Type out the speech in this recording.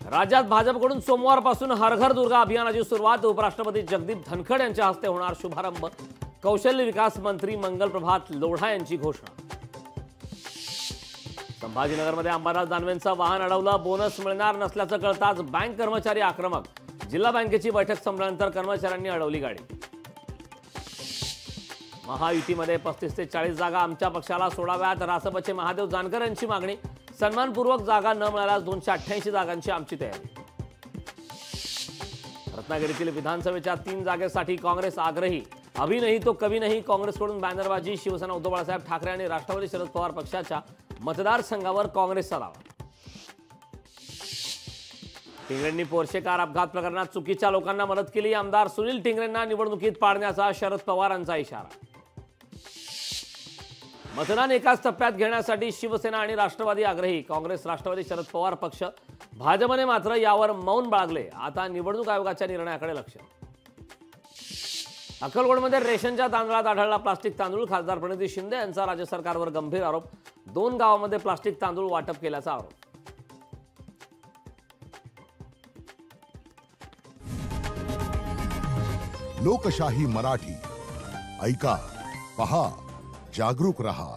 राज्यात भाजपकडून सोमवारपासून हर घर दुर्गा अभियानाची सुरुवात। उपराष्ट्रपती जगदीप धनखड यांच्या हस्ते होणार शुभारंभ। कौशल्य विकास मंत्री मंगलप्रभात लोढा यांची घोषणा। संभाजीनगरमध्ये अंबादास दानवेंचं वाहन अडवलं, बोनस मिळणार नसल्याचं कळताच बँक कर्मचारी आक्रमक। जिल्हा बँकेची बैठक संपल्यानंतर कर्मचाऱ्यांनी अडवली गाडी। महायुतीमध्ये 35 ते 40 जागा आमच्या पक्षाला सोडाव्यात, रासपचे महादेव जानकर यांची मागणी। सन्मानपूर्वक जागा न मिळाल्यास 288 जागांची आमची तयारी। रत्नागिरीतील विधानसभेच्या 3 जागेसाठी काँग्रेस आग्रही। अभी नहीं तो कभी नहीं काँग्रेसकडून बॅनरबाजी। शिवसेना उद्धव बाळासाहेब ठाकरे आणि राष्ट्रवादी शरद पवार पक्षाच्या मतदारसंघावर काँग्रेसचा दावा। टिंगरेंनी पोर्शे कार अपघात प्रकरणात चुकीच्या लोकांना मदत केली। आमदार सुनील टिंगरेंना निवडणुकीत पाडण्याचा शरद पवारांचा इशारा। मतदान एकाच टप्प्यात घेण्यासाठी शिवसेना आणि राष्ट्रवादी आग्रही। काँग्रेस, राष्ट्रवादी, शरद पवार पक्ष। भाजपने मात्र यावर मौन बाळगले। आता निवडणूक आयोगाच्या निर्णयाकडे लक्ष। अक्कलकोटमध्ये रेशनच्या तांदळात आढळला प्लास्टिक तांदूळ। खासदार प्रणिती शिंदे यांचा राज्य सरकारवर गंभीर आरोप। 2 गावांमध्ये प्लास्टिक तांदूळ वाटप केल्याचा आरोप। लोकशाही मराठी ऐका, पहा, जागरूक रहा।